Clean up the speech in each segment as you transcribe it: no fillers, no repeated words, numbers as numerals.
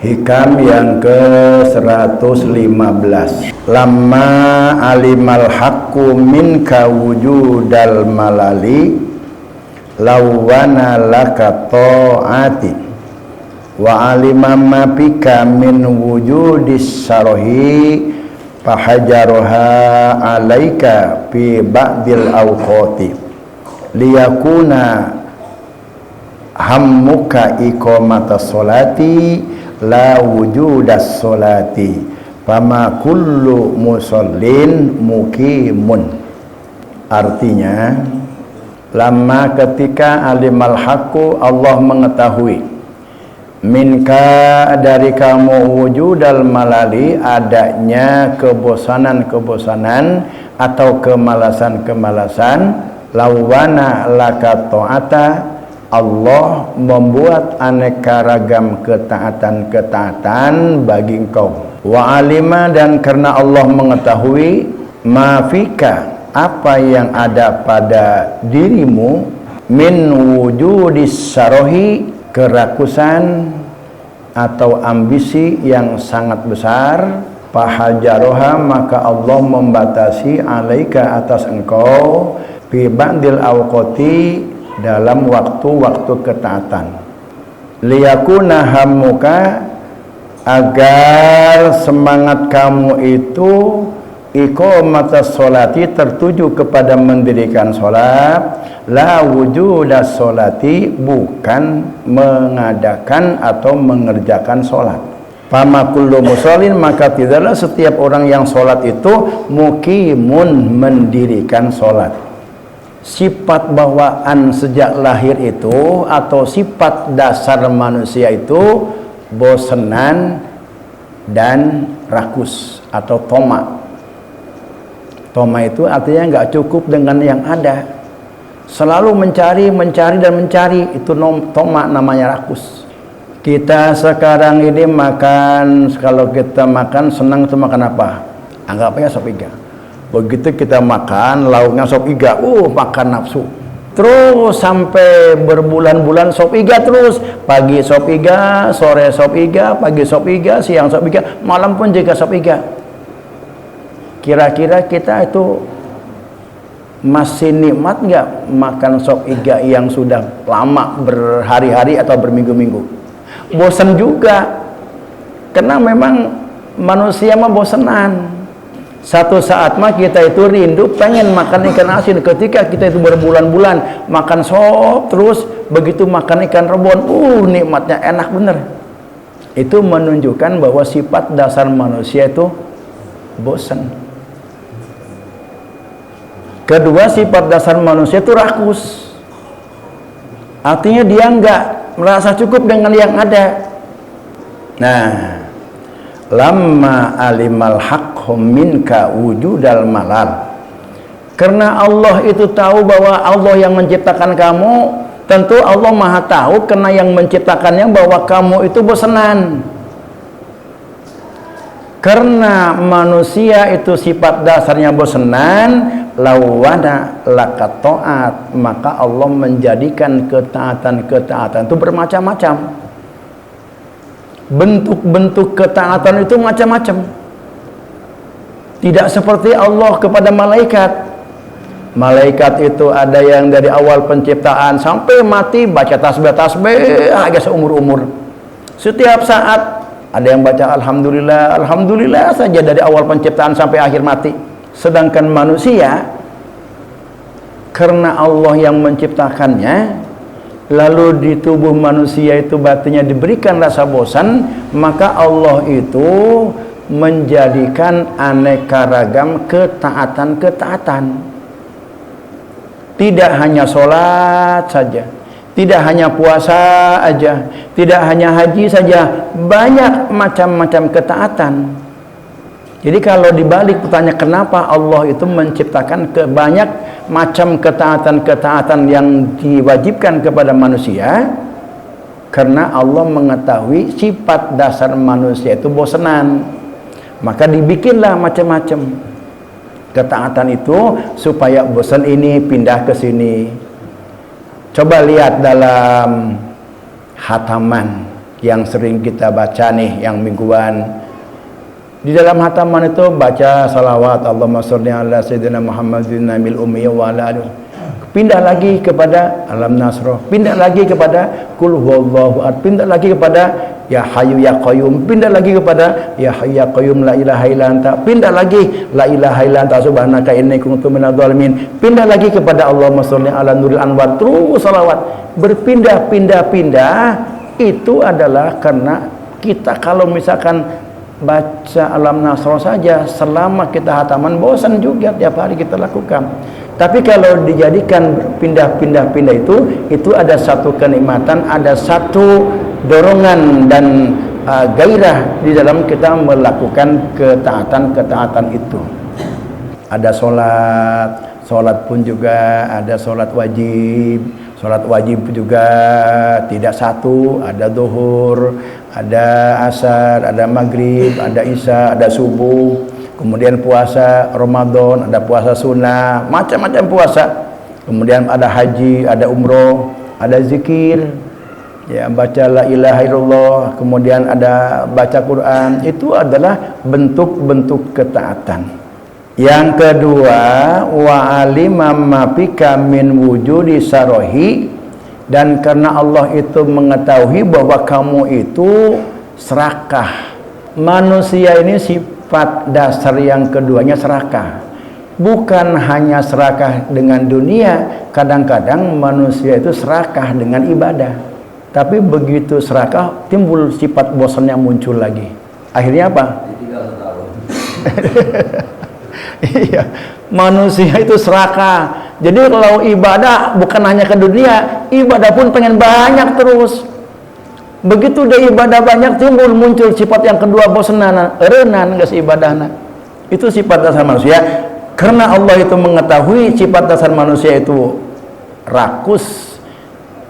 Hikam yang ke-115. Lamma alimal haqqu minka wujudal malali lawana laka ta'ati wa alima ma bika min wujudis sarohi fahajaroha alaika fi ba'dil awqati liyakuna hammuka iqamatas sholati la wujudas sholati fama kullu musallin muqimun. Artinya, lama ketika alimal haqqu, Allah mengetahui, minka dari kamu wujudal malali, adanya kebosanan-kebosanan atau kemalasan-kemalasan, lawana laka ta'ata, Allah membuat aneka ragam ketaatan-ketaatan bagi engkau. Wa alima, dan karena Allah mengetahui, mafika, apa yang ada pada dirimu, min wujudis sarohi, kerakusan atau ambisi yang sangat besar, fahajaroha, maka Allah membatasi alaika, atas engkau, fi ba'dil awqati, dalam waktu-waktu ketaatan, liyakuna hammuka, agar semangat kamu itu iqamatas sholati, tertuju kepada mendirikan sholat, la wujudas sholati, bukan mengadakan atau mengerjakan sholat. Fama kullu musallin, maka tidaklah setiap orang yang sholat itu muqimun, mendirikan sholat. Sifat bawaan sejak lahir itu atau sifat dasar manusia itu bosenan dan rakus atau toma. Toma itu artinya nggak cukup dengan yang ada, selalu mencari dan mencari, itu toma, namanya rakus. Kita sekarang ini makan, kalau kita makan senang itu makan apa? Anggap aja sop iga. Begitu kita makan lauknya sop iga, makan nafsu. Terus sampai berbulan-bulan sop iga terus. Pagi sop iga, sore sop iga, pagi sop iga, siang sop iga, malam pun juga sop iga. Kira-kira kita itu masih nikmat nggak makan sop iga yang sudah lama, berhari-hari atau berminggu-minggu? Bosan juga. Karena memang manusia mah bosenan. Satu saat mah kita itu rindu pengen makan ikan asin. Ketika kita itu berbulan-bulan makan sop terus, begitu makan ikan rebon, nikmatnya enak bener. Itu menunjukkan bahwa sifat dasar manusia itu bosan. Kedua, sifat dasar manusia itu rakus. Artinya dia enggak merasa cukup dengan yang ada. Nah, lamma alimal haqqu minka wujudal malal, karena Allah itu tahu bahwa Allah yang menciptakan kamu, tentu Allah maha tahu karena yang menciptakannya bahwa kamu itu bosanan. Karena manusia itu sifat dasarnya bosanan, lawana laka ta'at, maka Allah menjadikan ketaatan-ketaatan itu bermacam-macam. Bentuk-bentuk ketaatan itu macam-macam. Tidak seperti Allah kepada malaikat. Malaikat itu ada yang dari awal penciptaan sampai mati baca tasbih agak seumur-umur. Setiap saat ada yang baca alhamdulillah, alhamdulillah saja dari awal penciptaan sampai akhir mati. Sedangkan manusia, karena Allah yang menciptakannya, lalu di tubuh manusia itu batinnya diberikan rasa bosan, maka Allah itu menjadikan aneka ragam ketaatan-ketaatan. Tidak hanya sholat saja, tidak hanya puasa aja, tidak hanya haji saja, banyak macam-macam ketaatan. Jadi kalau dibalik bertanya kenapa Allah itu menciptakan banyak macam ketaatan-ketaatan yang diwajibkan kepada manusia, karena Allah mengetahui sifat dasar manusia itu bosanan, maka dibikinlah macam-macam ketaatan itu supaya bosan ini pindah ke sini. Coba lihat dalam hataman yang sering kita baca nih, yang mingguan. Di dalam hataman itu baca salawat Allahumma sholli ala sayyidina Muhammadin nabil ummi wa ala alihi. Pindah lagi kepada Alam Nasrah, pindah lagi kepada Qul huwallahu ahad, pindah lagi kepada Ya Hayyu Ya Qayyum, pindah lagi kepada Ya Hayyu Ya Qayyum la ilaha illa anta, pindah lagi la ilaha illa anta subhanaka inni kuntu minadz zalimin, pindah lagi kepada Allahumma sholli ala nuril anwar. Terus salawat berpindah-pindah-pindah. Itu adalah karena kita kalau misalkan baca Alam Nasrah saja selama kita hataman bosan juga tiap hari kita lakukan. Tapi kalau dijadikan pindah-pindah itu ada satu kenikmatan, ada satu dorongan dan gairah di dalam kita melakukan ketaatan itu. Ada sholat pun juga ada sholat wajib juga tidak satu, ada zuhur, ada asar, ada maghrib, ada isya, ada subuh. Kemudian puasa Ramadan, ada puasa sunnah, macam-macam puasa. Kemudian ada haji, ada umroh, ada zikir, ya baca la ilaha illallah, kemudian ada baca Quran. Itu adalah bentuk-bentuk ketaatan. Yang kedua, wa alima ma fika min wujudi sarohi, dan karena Allah itu mengetahui bahwa kamu itu serakah. Manusia ini sifat dasar yang keduanya serakah. Bukan hanya serakah dengan dunia, kadang-kadang manusia itu serakah dengan ibadah. Tapi begitu serakah, timbul sifat bosannya muncul lagi. Akhirnya apa? Iya, manusia itu serakah. Jadi kalau ibadah bukan hanya ke dunia, ibadah pun pengen banyak terus. Begitu dia ibadah banyak, timbul muncul sifat yang kedua, bosanan, renan geus ibadahna. Itu sifat dasar manusia. Karena Allah itu mengetahui sifat dasar manusia itu rakus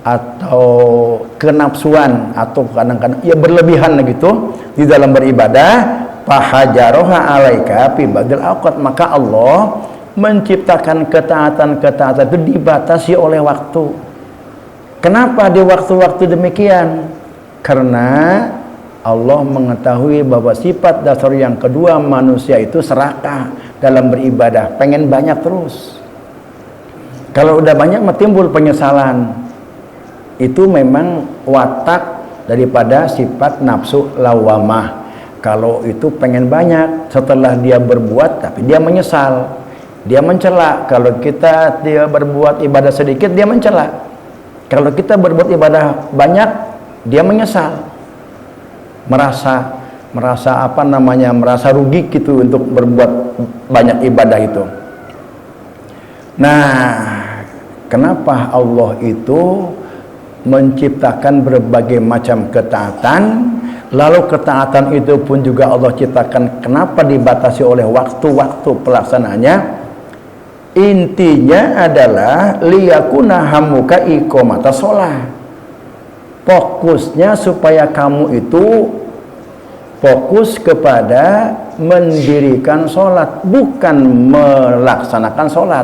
atau kenapsuan atau kadang-kadang ya berlebihan gitu di dalam beribadah, fahajaroha alaika fi badil awqat, maka Allah menciptakan ketaatan-ketaatan itu dibatasi oleh waktu. Kenapa di waktu-waktu demikian? Karena Allah mengetahui bahwa sifat dasar yang kedua manusia itu serakah dalam beribadah, pengen banyak terus. Kalau udah banyak timbul penyesalan. Itu memang watak daripada sifat nafsu lawamah. Kalau itu pengen banyak, setelah dia berbuat tapi dia menyesal, dia mencela. Kalau dia berbuat ibadah sedikit, dia mencela. Kalau kita berbuat ibadah banyak, dia menyesal, merasa merasa rugi gitu untuk berbuat banyak ibadah itu. Nah, kenapa Allah itu menciptakan berbagai macam ketaatan? Lalu ketaatan itu pun juga Allah ciptakan kenapa dibatasi oleh waktu-waktu pelaksanaannya? Intinya adalah liyakuna hamuka iqamata shalah. Fokusnya supaya kamu itu fokus kepada mendirikan sholat, bukan melaksanakan sholat.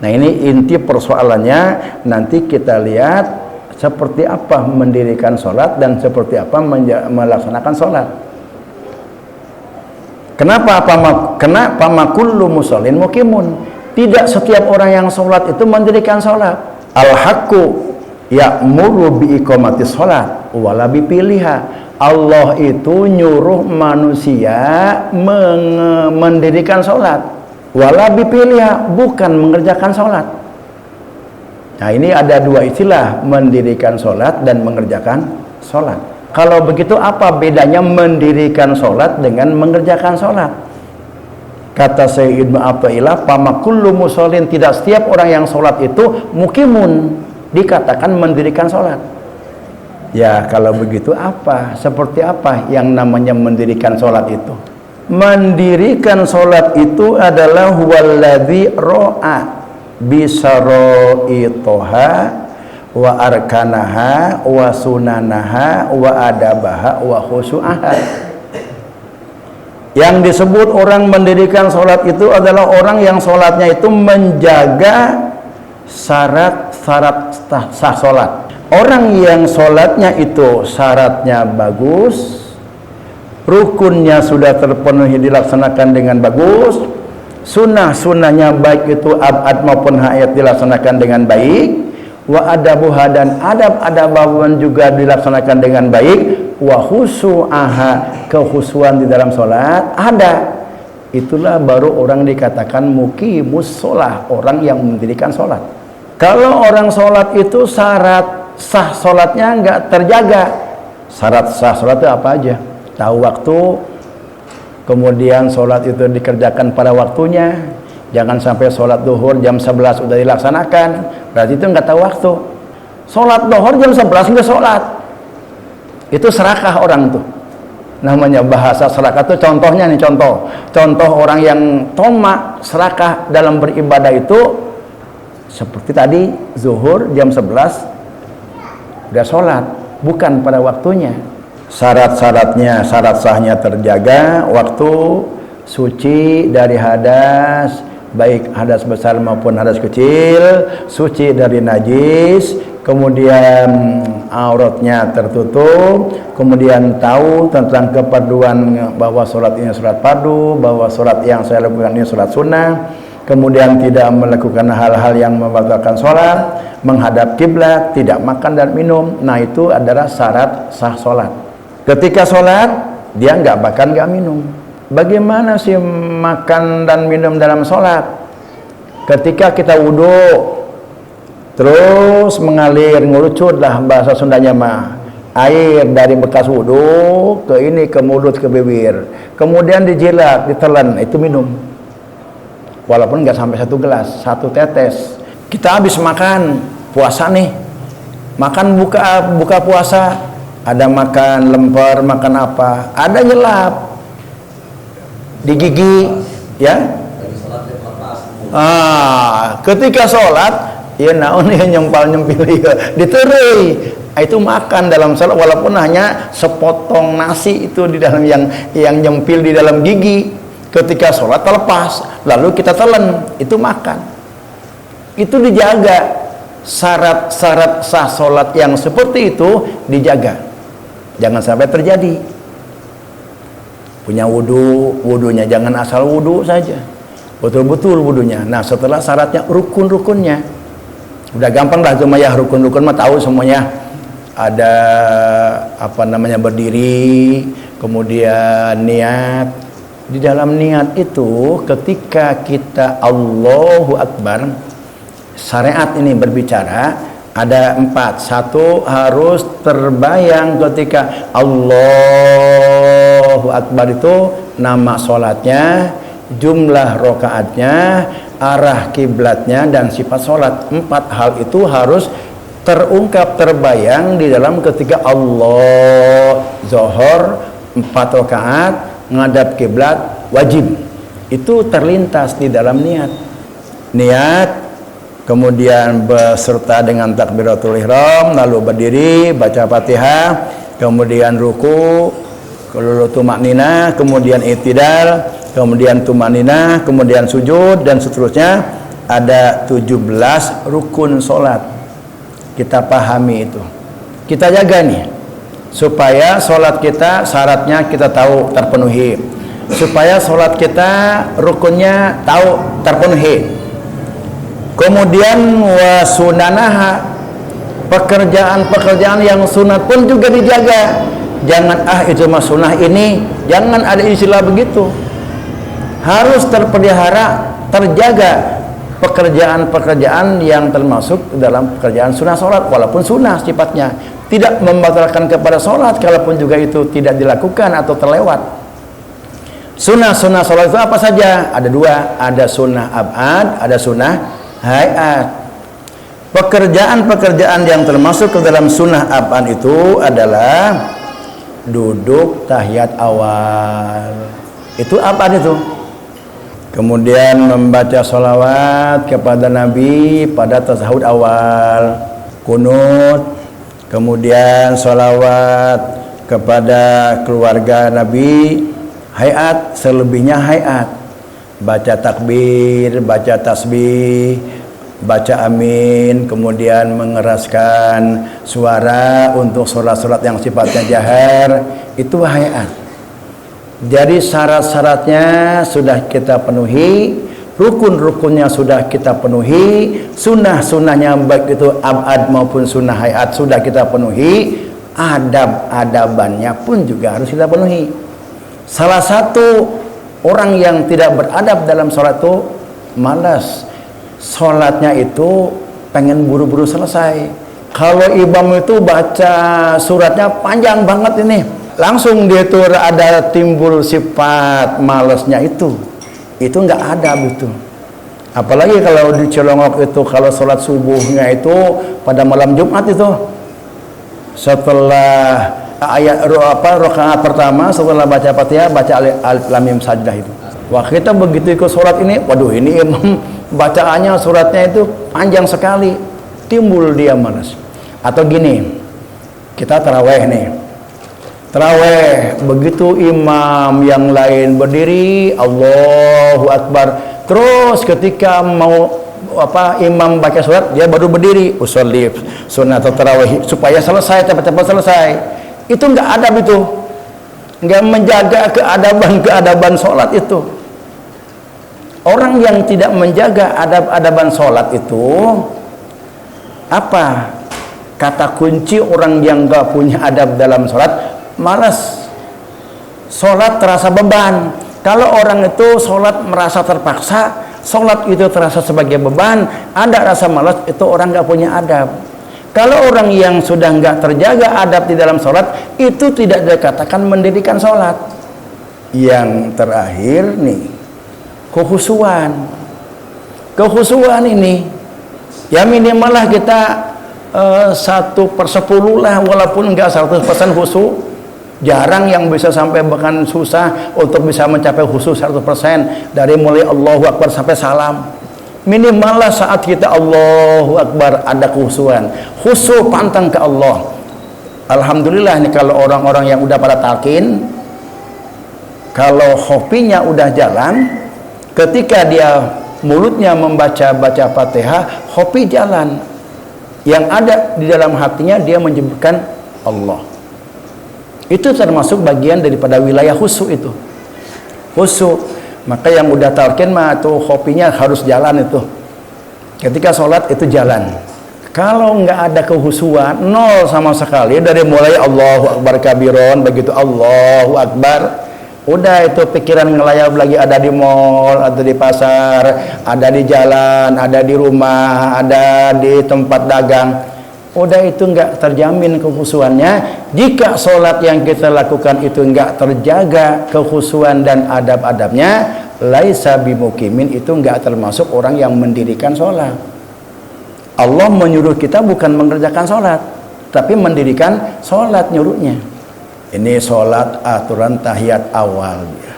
Nah, ini inti persoalannya. Nanti kita lihat seperti apa mendirikan sholat dan seperti apa melaksanakan sholat. Kenapa makullu musallin muqimun? Tidak setiap orang yang sholat itu mendirikan sholat. Al-haqqu ya'muru bi iqamatis sholat wala bi piliha. Allah itu nyuruh manusia mendirikan sholat, wala bi piliha, bukan mengerjakan sholat. Nah, ini ada dua istilah, mendirikan sholat dan mengerjakan sholat. Kalau begitu apa bedanya mendirikan sholat dengan mengerjakan sholat? Kata Sayyid Ibnu Athaillah, pamakullu musallin, tidak setiap orang yang sholat itu mukimun dikatakan mendirikan sholat. Ya, kalau begitu apa? Seperti apa yang namanya mendirikan sholat itu? Mendirikan sholat itu adalah huwaladzi ro'a bisaro'itoha wa arkanaha wa sunanaha wa adabaha wa khusu'aha. Yang disebut orang mendirikan sholat itu adalah orang yang sholatnya itu menjaga syarat-syarat sah sholat. Orang yang sholatnya itu syaratnya bagus, rukunnya sudah terpenuhi dilaksanakan dengan bagus, sunnah-sunnahnya baik itu abad maupun hayat dilaksanakan dengan baik, wa adabuha dan adab-adaban juga dilaksanakan dengan baik, wa khusu'aha kekhusuan di dalam sholat ada. Itulah baru orang dikatakan muqimus sholah, orang yang mendirikan sholat. Kalau orang sholat itu syarat sah sholatnya nggak terjaga. Syarat sah sholat itu apa aja? Tahu waktu, kemudian sholat itu dikerjakan pada waktunya. Jangan sampai sholat duhur jam 11 udah dilaksanakan, berarti itu nggak tahu waktu. Sholat duhur jam 11 nggak sholat, itu serakah orang tuh. Namanya bahasa serakah itu contohnya nih, contoh orang yang tomak serakah dalam beribadah itu seperti tadi zuhur jam 11 udah sholat, bukan pada waktunya. Syarat-syaratnya, syarat sahnya terjaga, waktu, suci dari hadas, baik hadas besar maupun hadas kecil, suci dari najis, kemudian auratnya tertutup, kemudian tahu tentang keperluan bahwa sholat ini sholat fardu, bahwa sholat yang saya lakukan ini sholat sunnah, kemudian tidak melakukan hal-hal yang membatalkan sholat, menghadap kiblat, tidak makan dan minum. Nah, itu adalah syarat sah sholat. Ketika sholat dia nggak makan nggak minum. Bagaimana sih makan dan minum dalam sholat? Ketika kita wudhu terus mengalir, ngurucut lah bahasa Sundanya mah, air dari bekas wudhu ke ini, ke mulut, ke bibir, kemudian dijilat, ditelan, itu minum. Walaupun nggak sampai 1 gelas, 1 tetes. Kita habis makan, puasa nih, makan buka puasa, ada makan lemper, makan apa, ada nyelap di gigi, ya. Ketika sholat, ya naon ya nyempil diterui, itu makan dalam sholat, walaupun hanya sepotong nasi itu di dalam yang nyempil di dalam gigi. Ketika sholat terlepas, lalu kita telan, itu makan. Itu dijaga. Syarat-syarat sah sholat yang seperti itu dijaga, jangan sampai terjadi. Punya wudunya jangan asal wudu saja, betul-betul wudunya. Nah, setelah syaratnya, rukun-rukunnya udah gampang lah, cuma ya rukun-rukun mah tahu semuanya. Ada apa namanya, berdiri, kemudian niat. Di dalam niat itu ketika kita Allahu Akbar, syariat ini berbicara ada 4. 1, harus terbayang ketika Allahu Akbar itu nama sholatnya, jumlah rokaatnya, arah kiblatnya, dan sifat sholat. 4 hal itu harus terungkap, terbayang di dalam ketika Allah Zuhur 4 rakaat ngadap kiblat wajib, itu terlintas di dalam niat, kemudian beserta dengan takbiratul ihram, lalu berdiri baca Fatihah, kemudian ruku, lalu tumakninah, kemudian i'tidal, kemudian tumakninah, kemudian sujud, dan seterusnya. Ada 17 rukun sholat, kita pahami itu, kita jaga nih, supaya sholat kita syaratnya kita tahu terpenuhi, supaya sholat kita rukunnya tahu terpenuhi. Kemudian wasunanaha, pekerjaan-pekerjaan yang sunat pun juga dijaga. Jangan itu mah sunnah ini, jangan ada istilah begitu. Harus terpelihara, terjaga pekerjaan-pekerjaan yang termasuk dalam pekerjaan sunnah sholat, walaupun sunnah sifatnya, tidak membatalkan kepada sholat, kalaupun juga itu tidak dilakukan atau terlewat. Sunnah-sunnah sholat itu apa saja? Ada 2, ada sunnah abad, ada sunnah hayat. Pekerjaan-pekerjaan yang termasuk ke dalam sunnah abad itu adalah duduk tahiyat awal. Itu abad itu. Kemudian membaca sholawat kepada Nabi pada tasahud awal, kunut, kemudian sholawat kepada keluarga Nabi, hayat, selebihnya hayat, baca takbir, baca tasbih, baca amin, kemudian mengeraskan suara untuk sholat-sholat yang sifatnya jahar, itu hayat. Jadi syarat-syaratnya sudah kita penuhi, rukun-rukunnya sudah kita penuhi, sunnah-sunnahnya baik itu abad maupun sunnah hayat sudah kita penuhi, adab-adabannya pun juga harus kita penuhi. Salah satu orang yang tidak beradab dalam sholat itu malas. Sholatnya itu pengen buru-buru selesai. Kalau imam itu baca suratnya panjang banget ini, langsung dia tuh ada timbul sifat malesnya itu nggak adab itu. Apalagi kalau di Cilongok itu kalau sholat subuhnya itu pada malam Jumat itu, setelah ayat rakaat pertama setelah baca Fatihah baca alif lam mim sajdah itu. Wah, kita begitu ikut sholat ini, waduh ini imam bacaannya suratnya itu panjang sekali, timbul dia malas. Atau gini, kita taraweh nih, taraweh begitu imam yang lain berdiri Allahu Akbar, terus ketika mau imam baca surat dia baru berdiri, usolli sunat tarawih supaya selesai, cepat-cepat selesai. Itu nggak adab, itu nggak menjaga keadaban sholat itu. Orang yang tidak menjaga adab-adaban sholat itu apa? Kata kunci orang yang nggak punya adab dalam sholat, malas. Sholat terasa beban. Kalau orang itu sholat merasa terpaksa, sholat itu terasa sebagai beban, ada rasa malas, itu orang nggak punya adab. Kalau orang yang sudah nggak terjaga adab di dalam sholat, itu tidak dikatakan mendirikan sholat. Yang terakhir nih, kekhusyuan ini ya minimal lah kita 1/10 lah, walaupun enggak 100% khusyuk. Jarang yang bisa sampai, bahkan susah untuk bisa mencapai khusyuk 100% dari mulai Allahu Akbar sampai salam. Minimal lah saat kita Allahu Akbar ada kekhusyuan, khusyuk pantang ke Allah. Alhamdulillah nih kalau orang-orang yang udah pada talqin, kalau hobinya udah jalan, ketika dia mulutnya membaca Fatihah, hobi jalan, yang ada di dalam hatinya dia menyebutkan Allah. Itu termasuk bagian daripada wilayah khusyuk itu. Khusyuk. Maka yang udah talqin mah tuh hobinya harus jalan itu. Ketika sholat itu jalan. Kalau nggak ada kekhusyuan, nol sama sekali, dari mulai Allahu Akbar kabiron, begitu Allahu Akbar, udah itu pikiran ngelayap lagi, ada di mall, ada di pasar, ada di jalan, ada di rumah, ada di tempat dagang. Udah itu nggak terjamin kekhusyuannya. Jika sholat yang kita lakukan itu nggak terjaga kekhusyuan dan adab-adabnya, laisa bimukimin, itu nggak termasuk orang yang mendirikan sholat. Allah menyuruh kita bukan mengerjakan sholat, tapi mendirikan sholat nyuruhnya. Ini sholat aturan tahiyat awal ya.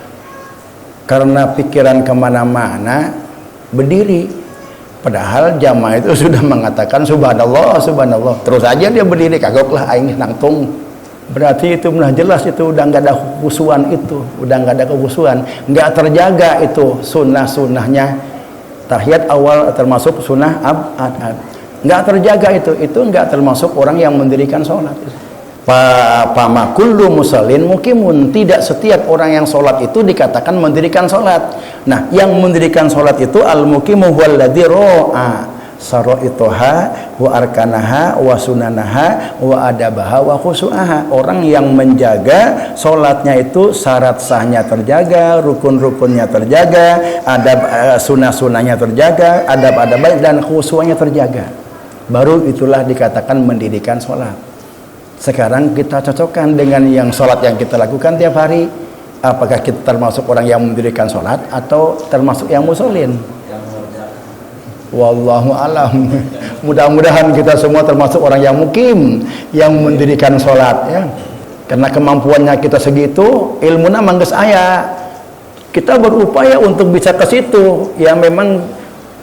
Karena pikiran kemana-mana berdiri, padahal jamaah itu sudah mengatakan subhanallah, subhanallah, terus aja dia berdiri, kagoklah aing nangtung. Berarti itu udah jelas, itu udah nggak ada kekhusyuan, itu udah nggak ada kekhusyuan, nggak terjaga itu sunnah-sunnahnya. Tahiyat awal termasuk sunnah nggak terjaga, itu nggak termasuk orang yang mendirikan sholat. Pama kullu musallin mukimun, tidak setiap orang yang sholat itu dikatakan mendirikan sholat. Nah, yang mendirikan sholat itu al-mukimu huwallazi ro'a saraituha wa arkanaha wa sunanaha wa adabaha wa khusu'aha. Orang yang menjaga sholatnya itu syarat sahnya terjaga, rukun-rukunnya terjaga, adab sunah-sunahnya terjaga, adab-adabnya dan khusu'nya terjaga, baru itulah dikatakan mendirikan sholat. Sekarang kita cocokkan dengan yang sholat yang kita lakukan tiap hari. Apakah kita termasuk orang yang mendirikan sholat atau termasuk yang musallin? Wallahu alam. Mudah-mudahan kita semua termasuk orang yang mukim, yang mendirikan sholat ya. Karena kemampuannya kita segitu, ilmunya mangges aya. Kita berupaya untuk bisa ke situ. Ya memang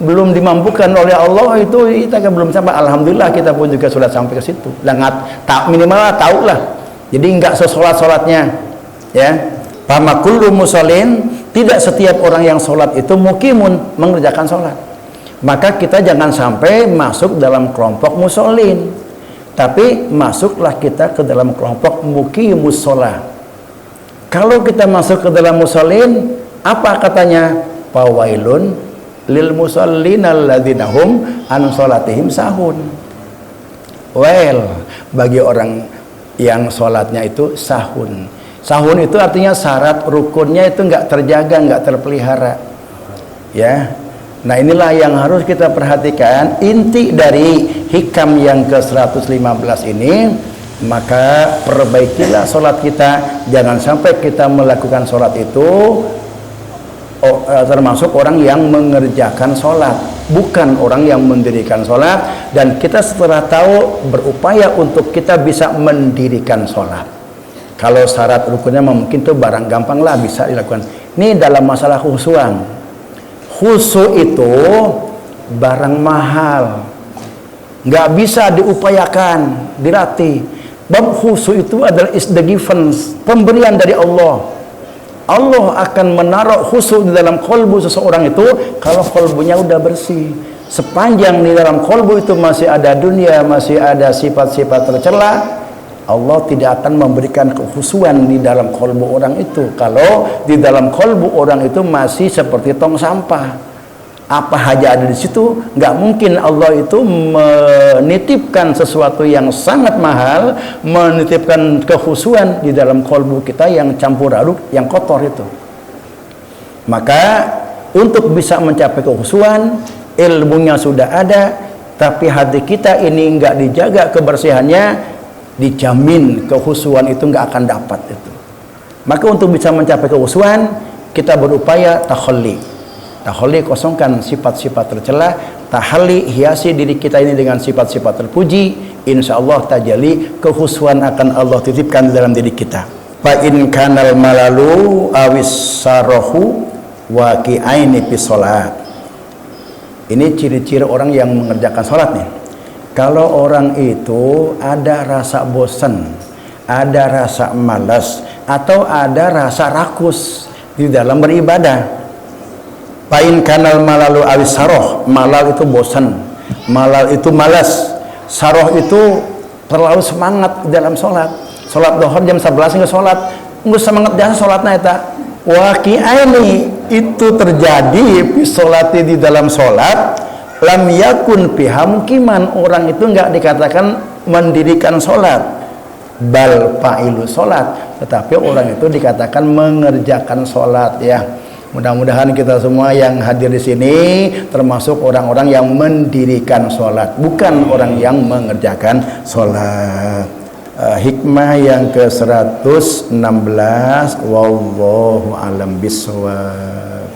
belum dimampukan oleh Allah, itu kita belum sampai. Alhamdulillah kita pun juga sudah sampai ke situ. Tak minimal tahu lah. Jadi enggak sesolat-solatnya ya. Pama kullu musallin, tidak setiap orang yang sholat itu mukimun, mengerjakan sholat. Maka kita jangan sampai masuk dalam kelompok musholin, tapi masuklah kita ke dalam kelompok muqimus shalah. Kalau kita masuk ke dalam musholin, apa katanya? Fawailun lil musallin alladzina hum an sholatihim sahun. Well, bagi orang yang sholatnya itu sahun. Sahun itu artinya syarat rukunnya itu nggak terjaga, nggak terpelihara. Ya. Nah, inilah yang harus kita perhatikan. Inti dari hikam yang ke-115 ini, maka perbaikilah sholat kita. Jangan sampai kita melakukan sholat itu termasuk orang yang mengerjakan sholat, bukan orang yang mendirikan sholat. Dan kita setelah tahu, berupaya untuk kita bisa mendirikan sholat. Kalau syarat rukunnya mungkin itu barang gampang lah, bisa dilakukan. Ini dalam masalah khusyuan. Khusyuk itu barang mahal, nggak bisa diupayakan, dilatih. Bab khusyuk itu adalah is the given, pemberian dari Allah. Allah akan menaruh khusyuk di dalam kolbu seseorang itu kalau kolbunya udah bersih. Sepanjang di dalam kolbu itu masih ada dunia, masih ada sifat-sifat tercela, Allah tidak akan memberikan kekhusyuan di dalam kolbu orang itu. Kalau di dalam kolbu orang itu masih seperti tong sampah, apa aja ada di situ, nggak mungkin Allah itu menitipkan sesuatu yang sangat mahal, menitipkan kekhusyuan di dalam kolbu kita yang campur aduk, yang kotor itu. Maka untuk bisa mencapai kekhusyuan, ilmunya sudah ada, tapi hati kita ini nggak dijaga kebersihannya, dijamin kekhusyuan itu nggak akan dapat itu. Maka untuk bisa mencapai kekhusyuan, kita berupaya takhalli. Takhalli, kosongkan sifat-sifat tercela. Tahalli, hiasi diri kita ini dengan sifat-sifat terpuji. Insya Allah tajalli, kekhusyuan akan Allah titipkan di dalam diri kita. Fa in kanal malalu awis sarahu waqi'aini fi sholat. Ini ciri-ciri orang yang mengerjakan sholat nih. Kalau orang itu ada rasa bosan, ada rasa malas, atau ada rasa rakus di dalam beribadah. Pain kanal malalu awis saroh. Malal itu bosan, malal itu malas, saroh itu terlalu semangat di dalam sholat. Sholat dohor jam 11 nggak sholat, nggak semangat jangan sholatnya itu. Waqi'aini, itu terjadi fi sholati, di dalam sholat. Lam yakun biha mukiman, orang itu nggak dikatakan mendirikan sholat, bal fa'ilu sholat, tetapi orang itu dikatakan mengerjakan sholat. Ya, mudah-mudahan kita semua yang hadir di sini termasuk orang-orang yang mendirikan sholat, bukan orang yang mengerjakan sholat. Hikmah yang ke-116, wallahu alam bisawab.